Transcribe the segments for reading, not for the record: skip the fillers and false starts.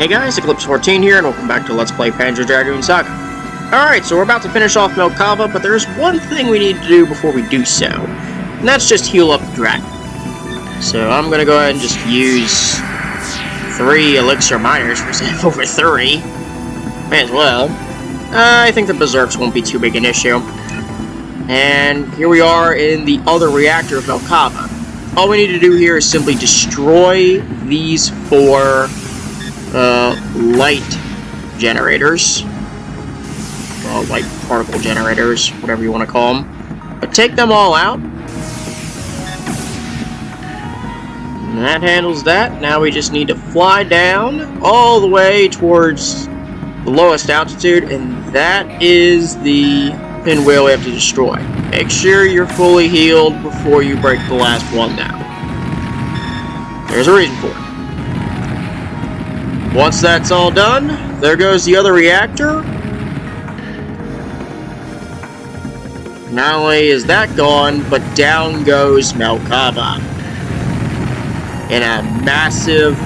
Hey guys, Eclipse14 here, and welcome back to Let's Play Panzer Dragoon Saga. Alright, so we're about to finish off Mel-Kava, but there's one thing we need to do before we do so, and that's just heal up the dragon. So I'm gonna go ahead and just use 3 elixir miners for over 3. May as well. I think the berserks won't be too big an issue. And here we are in the other reactor of Mel-Kava. All we need to do here is simply destroy these 4 light generators. Light particle generators, whatever you want to call them. But take them all out. And that handles that. Now we just need to fly down all the way towards the lowest altitude, and that is the pinwheel we have to destroy. Make sure you're fully healed before you break the last one down. There's a reason for it. Once that's all done, there goes the other reactor. Not only is that gone, but down goes Mel-Kava in a massive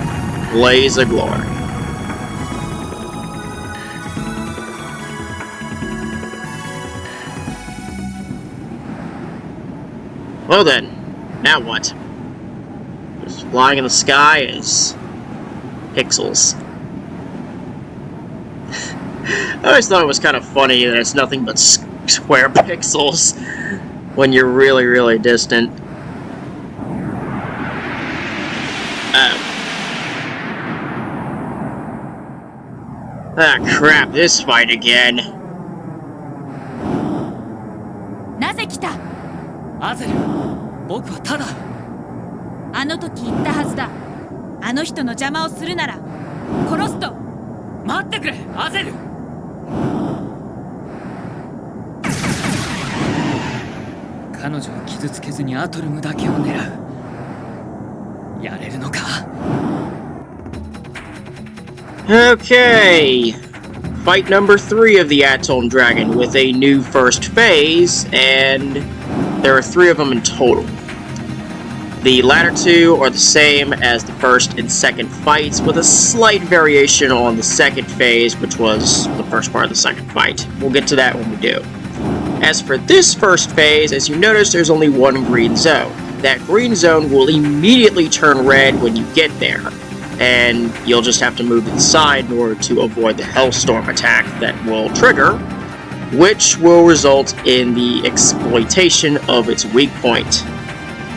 blaze of glory. Well then, now what? Just flying in the sky is pixels. I always thought it was kind of funny that it's nothing but square pixels when you're really, really distant. Ah, crap, this fight again. なぜ来た？アゼル、僕はただ。あの時言ったはずだ。あの人の邪魔をするなら殺すと。待ってくれ、アゼル。彼女を傷つけずにアトルムだけを狙う。やれるのか？ Okay, fight number 3 of the Atolm Dragon with a new first phase, and there are 3 of them in total. The latter 2 are the same as the first and second fights, with a slight variation on the second phase, which was the first part of the second fight. We'll get to that when we do. As for this first phase, as you notice, there's only 1 green zone. That green zone will immediately turn red when you get there, and you'll just have to move to the side in order to avoid the Hellstorm attack that will trigger, which will result in the exploitation of its weak point.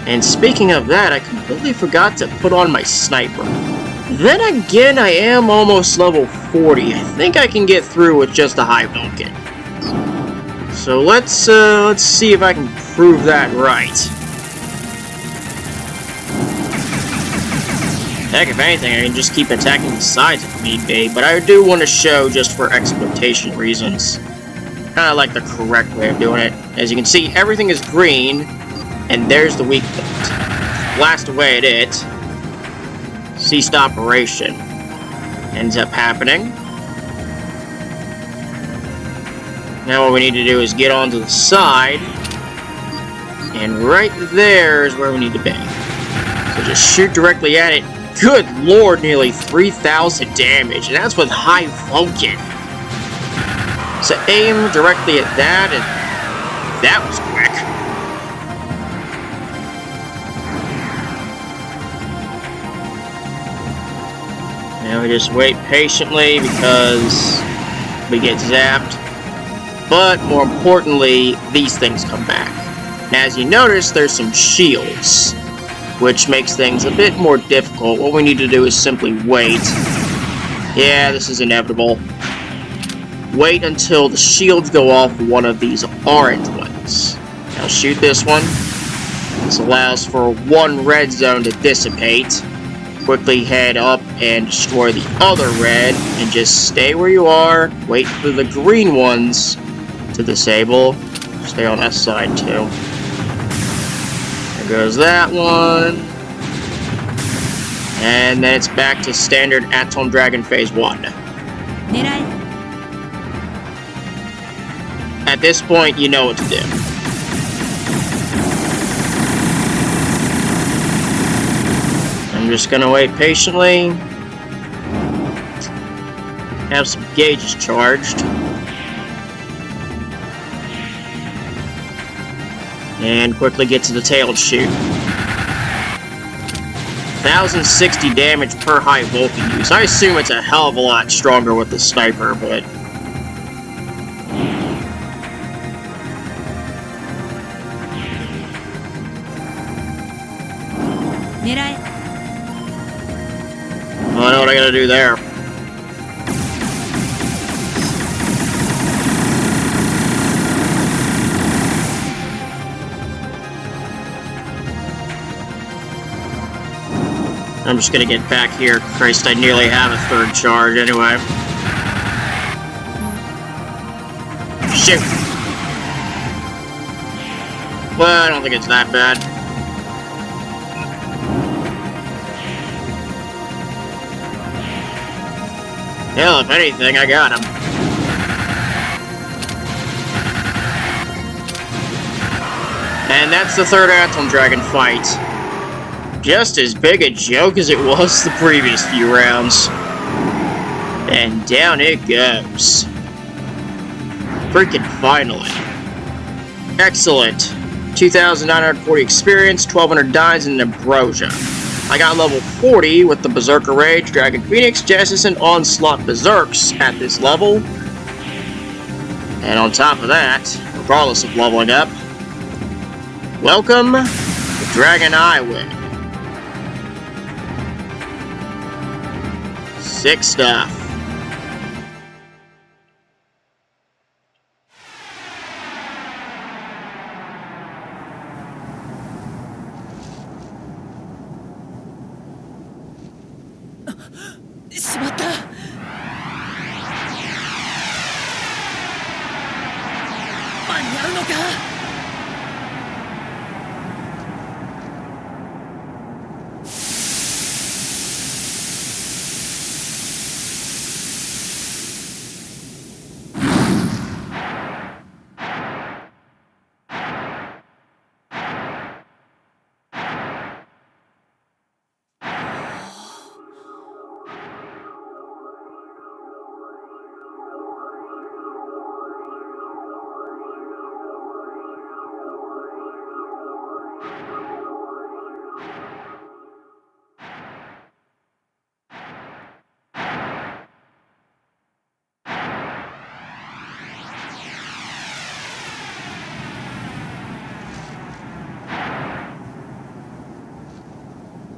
And speaking of that, I completely forgot to put on my sniper. Then again, I am almost level 40. I think I can get through with just a high Vulcan. So let's see if I can prove that right. Heck, if anything, I can just keep attacking the sides if need be, but I do want to show just for exploitation reasons. Kind of like the correct way of doing it. As you can see, everything is green, and there's the weak point. Blast away at it. Ceased operation. Ends up happening. Now what we need to do is get onto the side, and right there is where we need to be. So just shoot directly at it. Good lord, nearly 3,000 damage, and that's with high Vulcan. So aim directly at that, and that was quick. Now we just wait patiently because we get zapped. But more importantly, these things come back. Now, as you notice, there's some shields, which makes things a bit more difficult. What we need to do is simply wait. Yeah, this is inevitable. Wait until the shields go off one of these orange ones. Now shoot this one. This allows for 1 red zone to dissipate. Quickly head up and destroy the other red, and just stay where you are. Wait for the green ones to disable. Stay on that side too. There goes that one. And then it's back to standard Atolm Dragon Phase 1. At this point, you know what to do. I'm just gonna wait patiently. Have some gauges charged. And quickly get to the tail chute. 1060 damage per high Vulcan use. I assume it's a hell of a lot stronger with the sniper, but... I know what I gotta do there. I'm just gonna get back here. Christ, I nearly have a third charge anyway. Shoot! Well, I don't think it's that bad. Hell, if anything, I got him. And that's the third Atolm Dragon fight. Just as big a joke as it was the previous few rounds. And down it goes. Freaking finally. Excellent. 2,940 experience, 1,200 dimes, and ambrosia. I got level 40 with the Berserker Rage, Dragon Phoenix, Genesis, and Onslaught Berserks at this level. And on top of that, regardless of leveling up, welcome to Dragon I win. Sick stuff.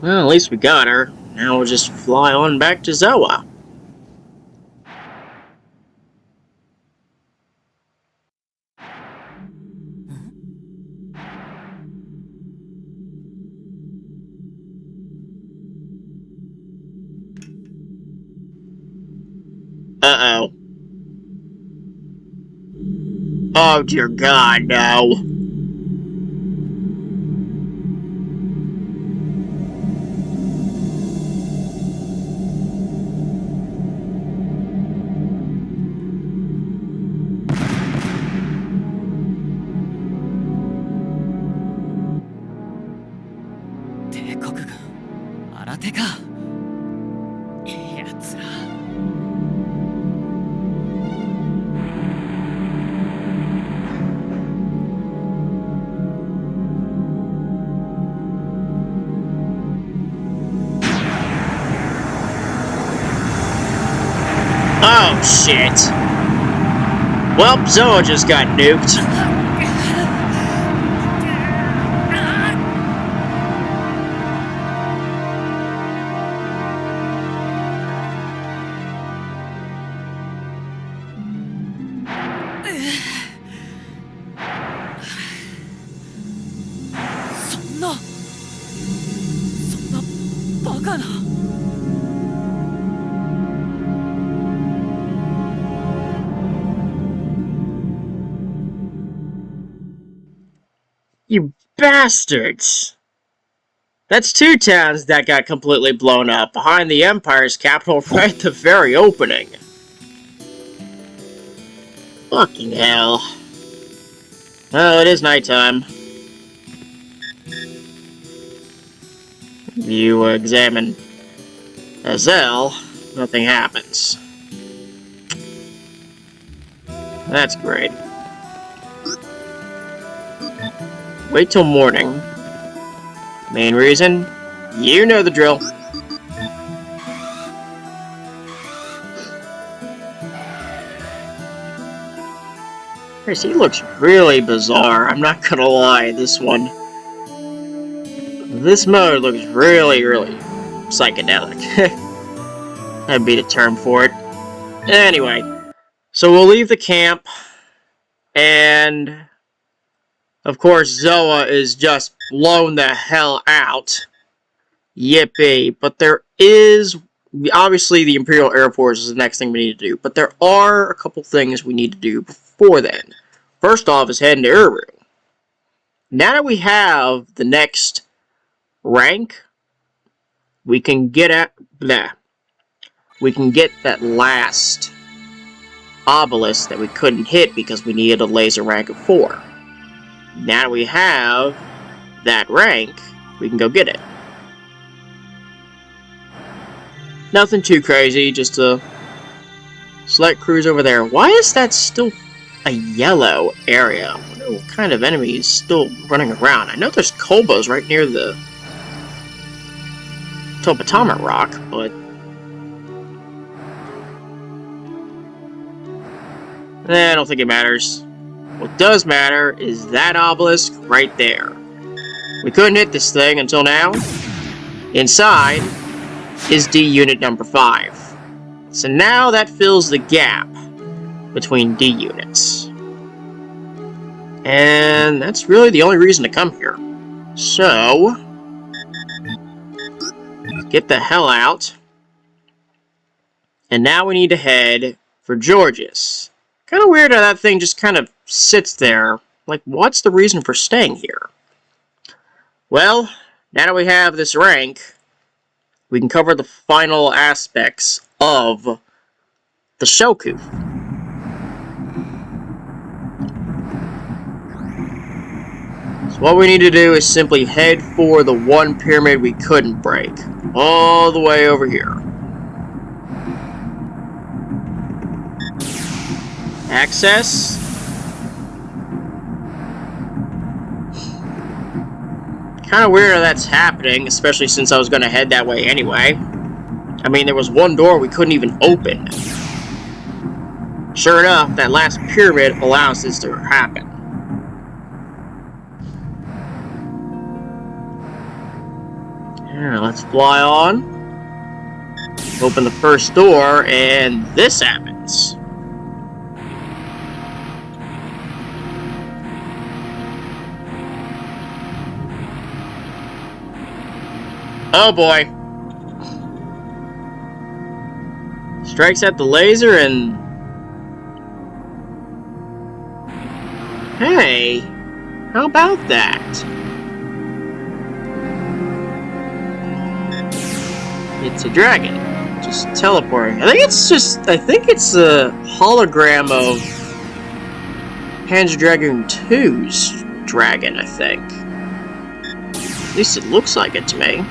Well, at least we got her. Now we'll just fly on back to Zoa. Uh-oh. Oh, dear God, no. Oh, shit. Well, Zoa just got nuked. You bastards! That's 2 towns that got completely blown up, behind the Empire's capital right at the very opening. Fucking hell. Oh, it is nighttime. If you examine Azel, nothing happens. That's great. Wait till morning. Main reason? You know the drill. Chris, he looks really bizarre. I'm not gonna lie, this one. This mode looks really, really psychedelic. That'd be the term for it. Anyway, so we'll leave the camp, and of course Zoa is just blown the hell out. Yippee. But there is, obviously the Imperial Air Force is the next thing we need to do, but there are a couple things we need to do before then. First off is heading to Uru. Now that we have the next rank, we can get at we can get that last obelisk that we couldn't hit because we needed a laser rank of 4. Now that we have that rank, we can go get it. Nothing too crazy, just a select cruise over there. Why is that still a yellow area? I wonder what kind of enemy is still running around. I know there's Kobos right near the Topatama rock, but I don't think it matters. What does matter is that obelisk right there. We couldn't hit this thing until now. Inside is D unit number 5. So now that fills the gap between D units. And that's really the only reason to come here. So, get the hell out. And now we need to head for Georgius. Kind of weird how that thing just kind of sits there. Like, what's the reason for staying here? Well, now that we have this rank, we can cover the final aspects of the Shellcoof. So what we need to do is simply head for the one pyramid we couldn't break. All the way over here. Access. Kind of weird how that's happening, especially since I was going to head that way anyway. I mean, there was one door we couldn't even open. Sure enough, that last pyramid allows this to happen. Here, let's fly on. Open the first door, and this happens. Oh boy. Strikes at the laser and... Hey, how about that? It's a dragon. Just teleporting. I think it's a hologram of Panzer Dragoon 2's dragon, I think. At least it looks like it to me.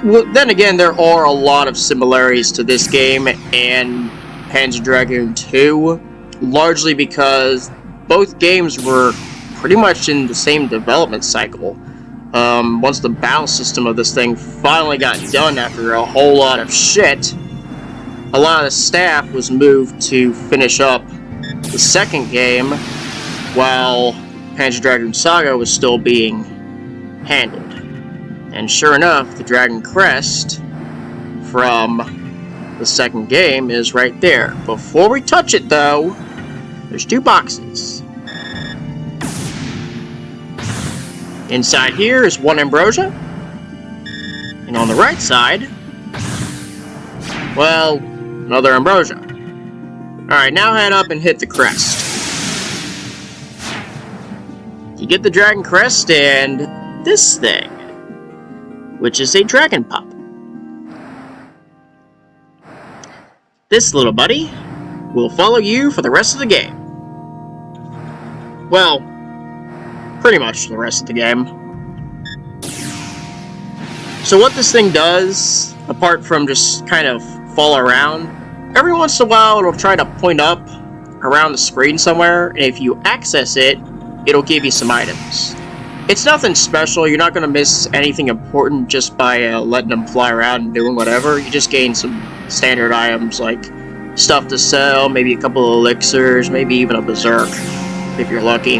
Well, then again, there are a lot of similarities to this game and Panzer Dragoon 2, largely because both games were pretty much in the same development cycle. Once the battle system of this thing finally got done after a whole lot of shit, a lot of the staff was moved to finish up the second game while Panzer Dragoon Saga was still being handled. And sure enough, the Dragon Crest from the second game is right there. Before we touch it, though, there's 2 boxes. Inside here is 1 ambrosia. And on the right side, well, another ambrosia. Alright, now head up and hit the crest. You get the Dragon Crest and this thing, which is a dragon pup. This little buddy will follow you for the rest of the game. Well, pretty much the rest of the game. So what this thing does, apart from just kind of fall around, every once in a while it'll try to point up around the screen somewhere, and if you access it, it'll give you some items. It's nothing special, you're not going to miss anything important just by letting them fly around and doing whatever. You just gain some standard items like stuff to sell, maybe a couple of elixirs, maybe even a berserk, if you're lucky.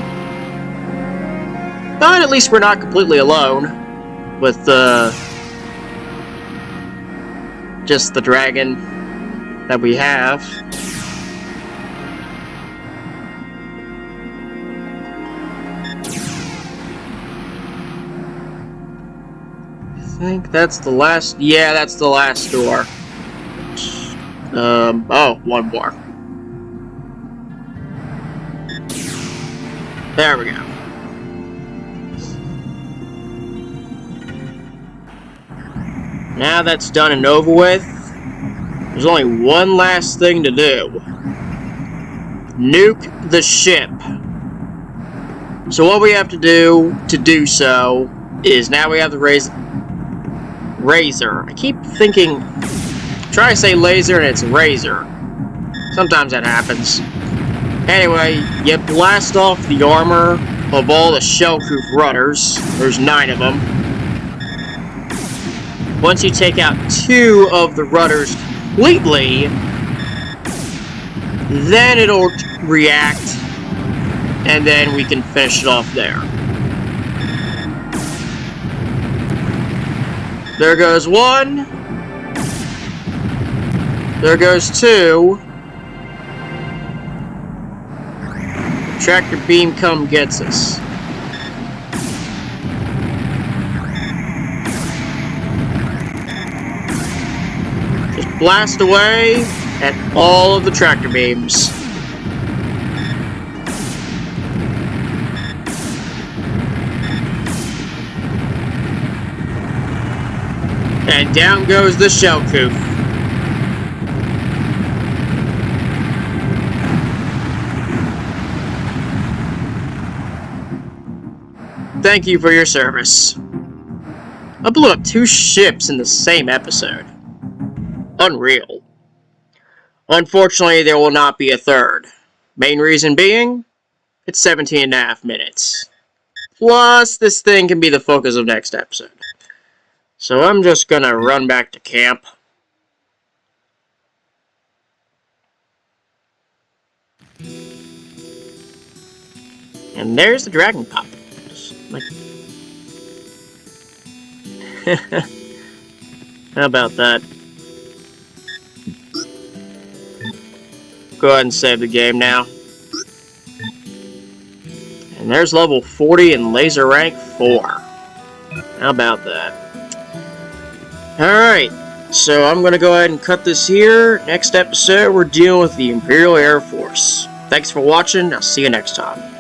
But at least we're not completely alone with just the dragon that we have. I think that's the last... Yeah, that's the last door. Oh, one more. There we go. Now that's done and over with, there's only one last thing to do. Nuke the ship. So what we have to do so is now we have the razor. I keep thinking, try to say laser and it's razor. Sometimes that happens. Anyway, you blast off the armor of all the Shellcoof rudders. There's 9 of them. Once you take out 2 of the rudders completely, then it'll react, and then we can finish it off there. There goes 1. There goes 2. Tractor beam come gets us. Just blast away at all of the tractor beams. And down goes the Shellcoof. Thank you for your service. I blew up 2 ships in the same episode. Unreal. Unfortunately, there will not be a third. Main reason being, it's 17.5 minutes. Plus, this thing can be the focus of next episode. So I'm just gonna run back to camp. And there's the dragon pop. Like, how about that? Go ahead and save the game now. And there's level 40 and laser rank 4. How about that? Alright, so I'm gonna go ahead and cut this here. Next episode, we're dealing with the Imperial Air Force. Thanks for watching. I'll see you next time.